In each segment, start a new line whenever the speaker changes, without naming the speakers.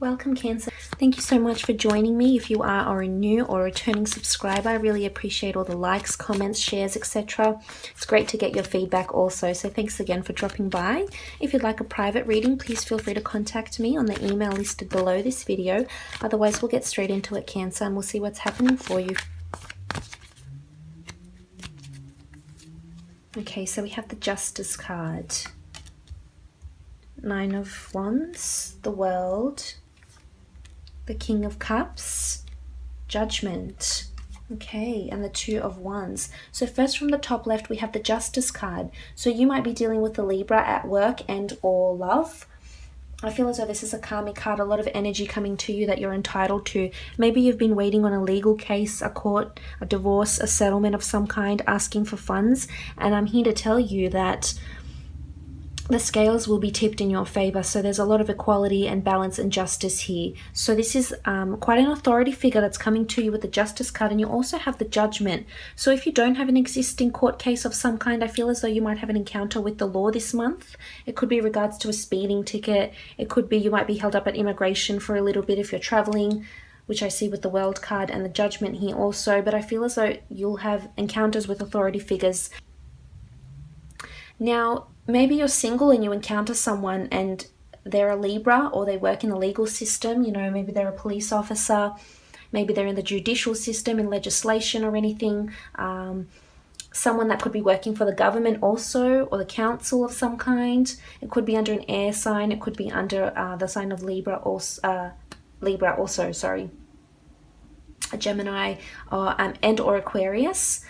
Welcome, Cancer. Thank you so much for joining me. If you are a new or returning subscriber, I really appreciate all the likes, comments, shares, etc. It's great to get your feedback also, so thanks again for dropping by. If you'd like a private reading, please feel free to contact me on the email listed below this video. Otherwise, we'll get straight into it, Cancer, and we'll see what's happening for you. Okay, so we have the Justice card. Nine of Wands, the World, the King of Cups, Judgment. Okay, and the Two of Wands. So first from the top left, we have the Justice card. So you might be dealing with the Libra at work and or love. I feel as though this is a karmic card, a lot of energy coming to you that you're entitled to. Maybe you've been waiting on a legal case, a court, a divorce, a settlement of some kind, asking for funds. And I'm here to tell you that the scales will be tipped in your favor. So there's a lot of equality and balance and justice here. So this is quite an authority figure that's coming to you with the Justice card, and you also have the Judgment. So if you don't have an existing court case of some kind, I feel as though you might have an encounter with the law this month. It could be regards to a speeding ticket. It could be you might be held up at immigration for a little bit if you're traveling, which I see with the World card and the Judgment here also. But I feel as though you'll have encounters with authority figures. Now, maybe you're single and you encounter someone and they're a Libra, or they work in the legal system. You know, maybe they're a police officer, maybe they're in the judicial system, in legislation or anything. Someone that could be working for the government also, or the council of some kind. It could be under an air sign. It could be under the sign of Libra also, sorry. A Gemini and or Aquarius.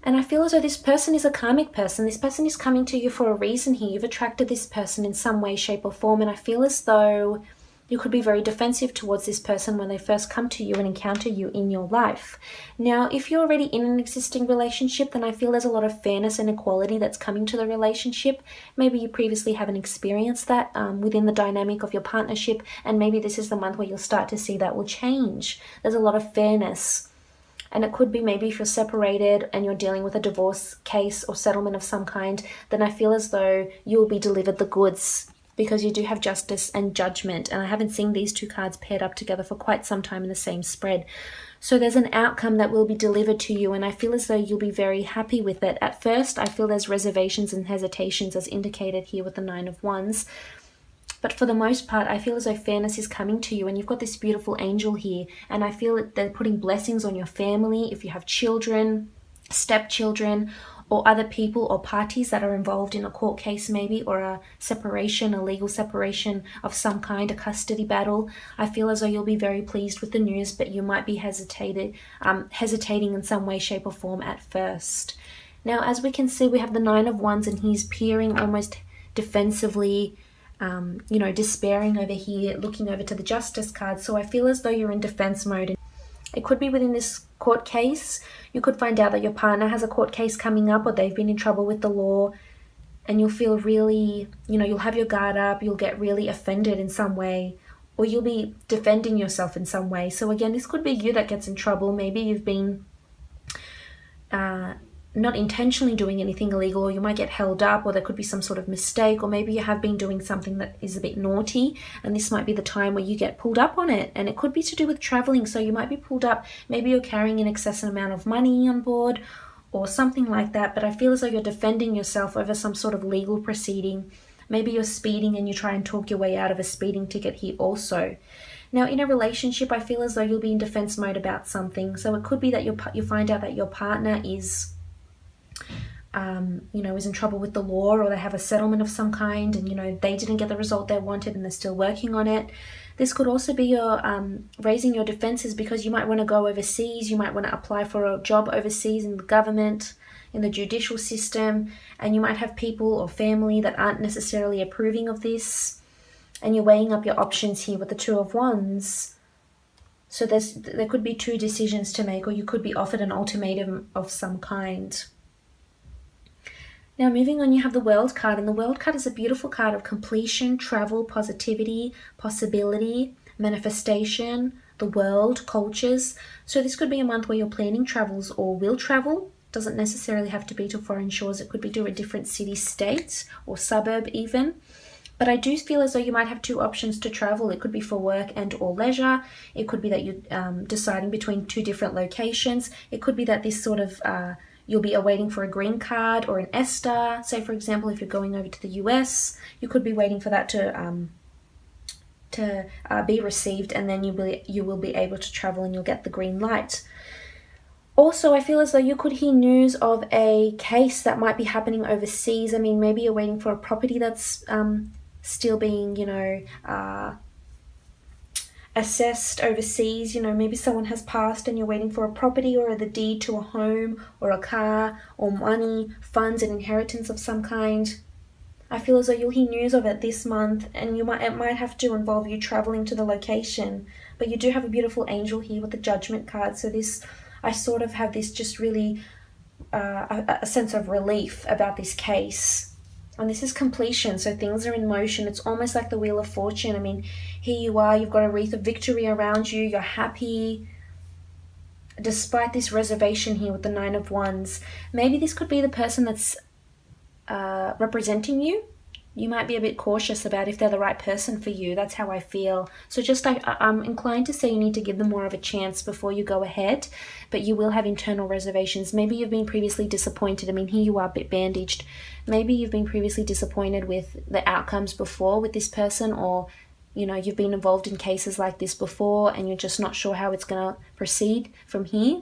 And I feel as though this person is a karmic person. This person is coming to you for a reason here. You've attracted this person in some way, shape or form. And I feel as though you could be very defensive towards this person when they first come to you and encounter you in your life. Now, if you're already in an existing relationship, then I feel there's a lot of fairness and equality that's coming to the relationship. Maybe you previously haven't experienced that within the dynamic of your partnership. And maybe this is the month where you'll start to see that will change. There's a lot of fairness. And it could be maybe if you're separated and you're dealing with a divorce case or settlement of some kind, then I feel as though you'll be delivered the goods, because you do have Justice and Judgment. And I haven't seen these two cards paired up together for quite some time in the same spread. So there's an outcome that will be delivered to you, and I feel as though you'll be very happy with it. At first, I feel there's reservations and hesitations as indicated here with the Nine of Wands. But for the most part, I feel as though fairness is coming to you, and you've got this beautiful angel here. And I feel that they're putting blessings on your family. If you have children, stepchildren, or other people or parties that are involved in a court case maybe, or a separation, a legal separation of some kind, a custody battle, I feel as though you'll be very pleased with the news, but you might be hesitating in some way, shape or form at first. Now, as we can see, we have the Nine of Wands, and he's peering almost defensively, you know, despairing over here, looking over to the Justice card. So I feel as though you're in defense mode. It could be within this court case. You could find out that your partner has a court case coming up, or they've been in trouble with the law, and you'll feel really, you know, you'll have your guard up, you'll get really offended in some way, or you'll be defending yourself in some way. So again, this could be you that gets in trouble. Maybe you've been not intentionally doing anything illegal, or you might get held up, or there could be some sort of mistake, or maybe you have been doing something that is a bit naughty, and this might be the time where you get pulled up on it. And it could be to do with traveling, so you might be pulled up. Maybe you're carrying an excessive amount of money on board or something like that, but I feel as though you're defending yourself over some sort of legal proceeding. Maybe you're speeding and you try and talk your way out of a speeding ticket here also. Now, in a relationship, I feel as though you'll be in defense mode about something. So it could be that you find out that your partner is you know, is in trouble with the law, or they have a settlement of some kind, and, you know, they didn't get the result they wanted and they're still working on it. This could also be your raising your defenses, because you might want to go overseas. You might want to apply for a job overseas in the government, in the judicial system, and you might have people or family that aren't necessarily approving of this, and you're weighing up your options here with the Two of Wands. So there could be two decisions to make, or you could be offered an ultimatum of some kind. Now, moving on, you have the World card, and the World card is a beautiful card of completion, travel, positivity, possibility, manifestation, the world, cultures. So this could be a month where you're planning travels or will travel. Doesn't necessarily have to be to foreign shores. It could be to a different city, state, or suburb even. But I do feel as though you might have two options to travel. It could be for work and or leisure. It could be that you're deciding between two different locations. It could be that this sort of, you'll be awaiting for a green card or an ESTA. Say, for example, if you're going over to the US, you could be waiting for that to be received, and then you will be able to travel and you'll get the green light. Also, I feel as though you could hear news of a case that might be happening overseas. I mean, maybe you're waiting for a property that's still being, assessed overseas. Maybe someone has passed and you're waiting for a property or the deed to a home or a car or money, funds, and inheritance of some kind. I feel as though you'll hear news of it this month, and it might have to involve you traveling to the location. But you do have a beautiful angel here with the Judgment card. So I sort of have this just really a sense of relief about this case. And this is completion, so things are in motion. It's almost like the Wheel of Fortune. I mean, here you are, you've got a wreath of victory around you, you're happy. Despite this reservation here with the Nine of Wands, maybe this could be the person that's representing you. You might be a bit cautious about if they're the right person for you. That's how I feel. So I'm inclined to say you need to give them more of a chance before you go ahead, but you will have internal reservations. Maybe you've been previously disappointed. I mean, here you are a bit bandaged. Maybe you've been previously disappointed with the outcomes before with this person, or you've been involved in cases like this before and you're just not sure how it's going to proceed from here.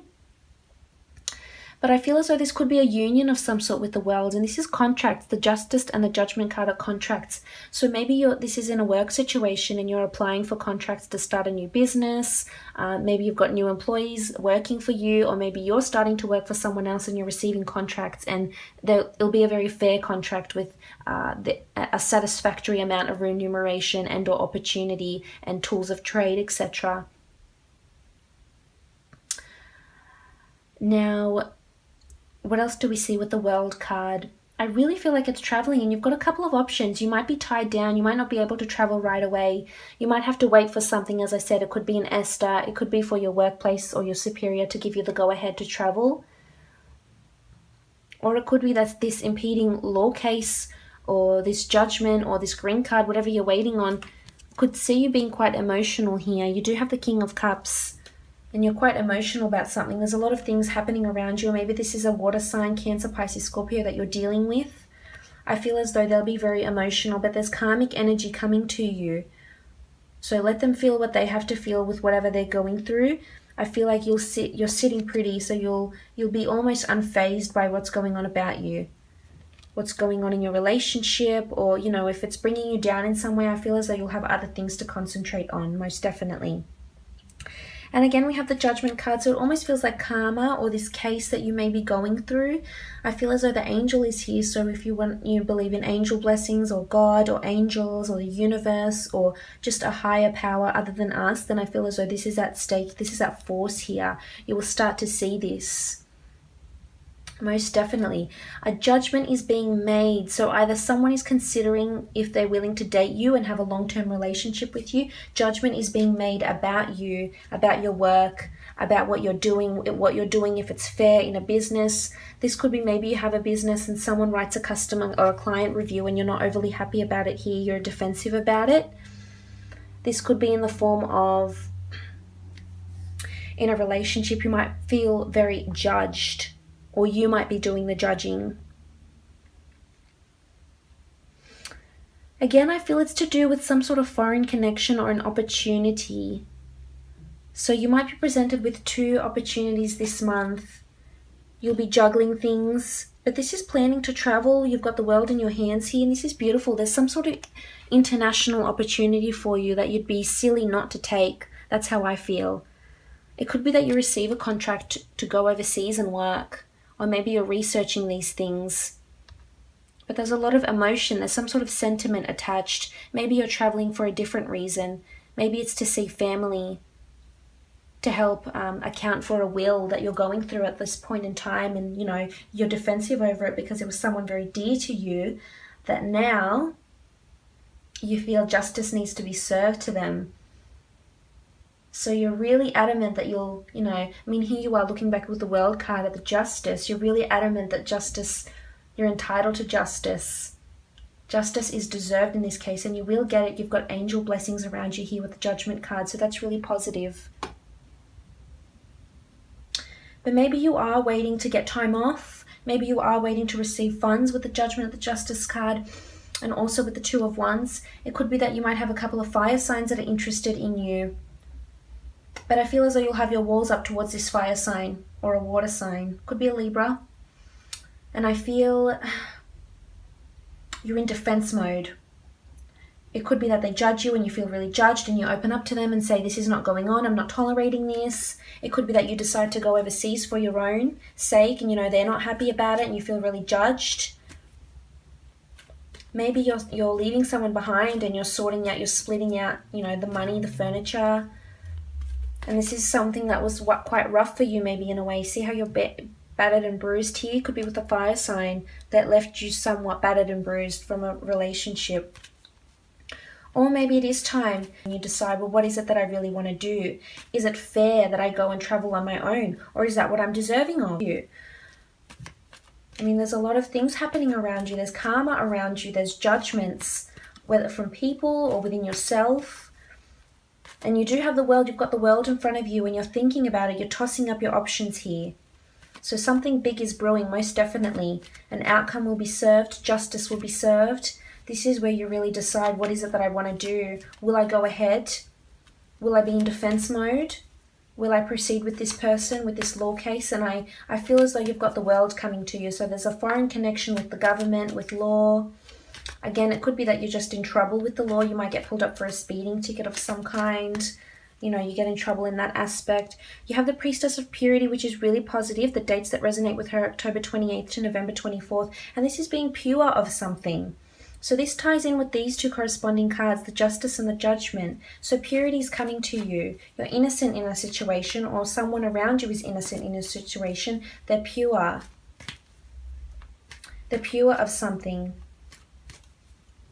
But I feel as though this could be a union of some sort with the World, and this is contracts. The Justice and the Judgment card are contracts. So maybe this is in a work situation and you're applying for contracts to start a new business. Maybe you've got new employees working for you, or maybe you're starting to work for someone else and you're receiving contracts, and it'll be a very fair contract with a satisfactory amount of remuneration and or opportunity and tools of trade, etc. Now, what else do we see with the World card? I really feel like it's traveling, and you've got a couple of options. You might be tied down. You might not be able to travel right away. You might have to wait for something. As I said, it could be an ESTA. It could be for your workplace or your superior to give you the go-ahead to travel. Or it could be that this impeding law case or this judgment or this green card, whatever you're waiting on, could see you being quite emotional here. You do have the King of Cups, and you're quite emotional about something. There's a lot of things happening around you. Or maybe this is a water sign, Cancer, Pisces, Scorpio, that you're dealing with. I feel as though they'll be very emotional, but there's karmic energy coming to you. So let them feel what they have to feel with whatever they're going through. I feel like you're sitting pretty, so you'll be almost unfazed by what's going on about you. What's going on in your relationship, or, if it's bringing you down in some way, I feel as though you'll have other things to concentrate on, most definitely. And again, we have the Judgment card, so it almost feels like karma or this case that you may be going through. I feel as though the angel is here, so if you believe in angel blessings or God or angels or the universe or just a higher power other than us, then I feel as though this is at stake, this is at force here. You will start to see this. Most definitely. A judgment is being made. So either someone is considering if they're willing to date you and have a long-term relationship with you. Judgment is being made about you, about your work, about what you're doing if it's fair in a business. This could be maybe you have a business and someone writes a customer or a client review and you're not overly happy about it here. You're defensive about it. This could be in the form of, in a relationship, you might feel very judged, or you might be doing the judging. Again, I feel it's to do with some sort of foreign connection or an opportunity. So you might be presented with two opportunities this month. You'll be juggling things, but this is planning to travel. You've got the world in your hands here, and this is beautiful. There's some sort of international opportunity for you that you'd be silly not to take. That's how I feel. It could be that you receive a contract to go overseas and work. Or maybe you're researching these things. But there's a lot of emotion. There's some sort of sentiment attached. Maybe you're traveling for a different reason. Maybe it's to see family, to help account for a will that you're going through at this point in time. And, you're defensive over it because it was someone very dear to you that now you feel justice needs to be served to them. So you're really adamant that here you are looking back with the World card at the Justice. You're really adamant that you're entitled to justice. Justice is deserved in this case, and you will get it. You've got angel blessings around you here with the Judgment card, so that's really positive. But maybe you are waiting to get time off. Maybe you are waiting to receive funds with the Judgment, the Justice card, and also with the Two of Wands. It could be that you might have a couple of fire signs that are interested in you. But I feel as though you'll have your walls up towards this fire sign or a water sign. Could be a Libra. And I feel you're in defense mode. It could be that they judge you and you feel really judged and you open up to them and say, this is not going on, I'm not tolerating this. It could be that you decide to go overseas for your own sake and they're not happy about it and you feel really judged. Maybe you're leaving someone behind and you're sorting out, you're splitting out, the money, the furniture. And this is something that was quite rough for you maybe in a way. See how you're battered and bruised here? Could be with a fire sign that left you somewhat battered and bruised from a relationship. Or maybe it is time and you decide, well, what is it that I really want to do? Is it fair that I go and travel on my own? Or is that what I'm deserving of you? I mean, there's a lot of things happening around you. There's karma around you. There's judgments, whether from people or within yourself. And you do have the world. You've got the world in front of you and you're thinking about it. You're tossing up your options here. So something big is brewing, most definitely. An outcome will be served. Justice will be served. This is where you really decide, what is it that I want to do? Will I go ahead? Will I be in defense mode? Will I proceed with this person, with this law case? And I feel as though you've got the world coming to you. So there's a foreign connection with the government, with law. Again, it could be that you're just in trouble with the law. You might get pulled up for a speeding ticket of some kind. You get in trouble in that aspect. You have the Priestess of Purity, which is really positive. The dates that resonate with her, October 28th to November 24th. And this is being pure of something. So this ties in with these two corresponding cards, the Justice and the Judgment. So purity is coming to you. You're innocent in a situation, or someone around you is innocent in a situation. They're pure. They're pure of something.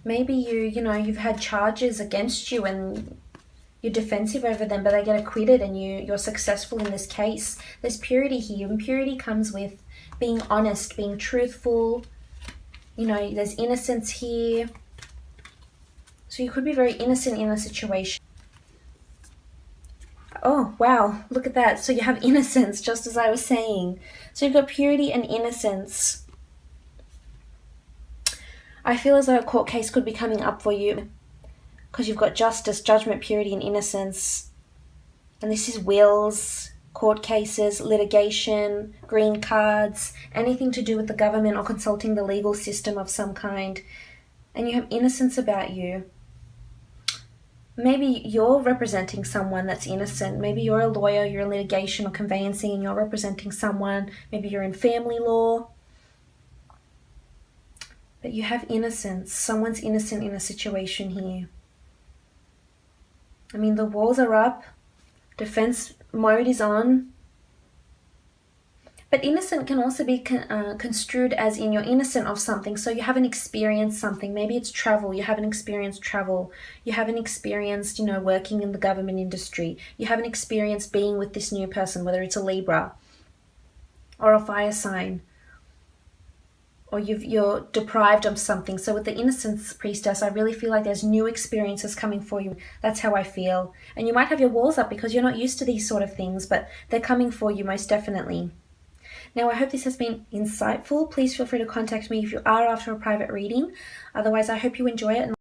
Maybe you've had charges against you and you're defensive over them, but they get acquitted and you're successful in this case. There's purity here, and purity comes with being honest, being truthful. There's innocence here. So you could be very innocent in a situation. Oh, wow, look at that. So you have innocence, just as I was saying. So you've got purity and innocence. I feel as though a court case could be coming up for you because you've got justice, judgment, purity, and innocence. And this is wills, court cases, litigation, green cards, anything to do with the government or consulting the legal system of some kind. And you have innocence about you. Maybe you're representing someone that's innocent. Maybe you're a lawyer, you're in litigation or conveyancing and you're representing someone. Maybe you're in family law. But you have innocence. Someone's innocent in a situation here. I mean, the walls are up. Defense mode is on. But innocent can also be construed as in you're innocent of something. So you haven't experienced something. Maybe it's travel. You haven't experienced travel. You haven't experienced, working in the government industry. You haven't experienced being with this new person, whether it's a Libra or a fire sign. Or you're deprived of something. So with the Innocence Priestess, I really feel like there's new experiences coming for you. That's how I feel. And you might have your walls up because you're not used to these sort of things, but they're coming for you most definitely. Now, I hope this has been insightful. Please feel free to contact me if you are after a private reading. Otherwise, I hope you enjoy it.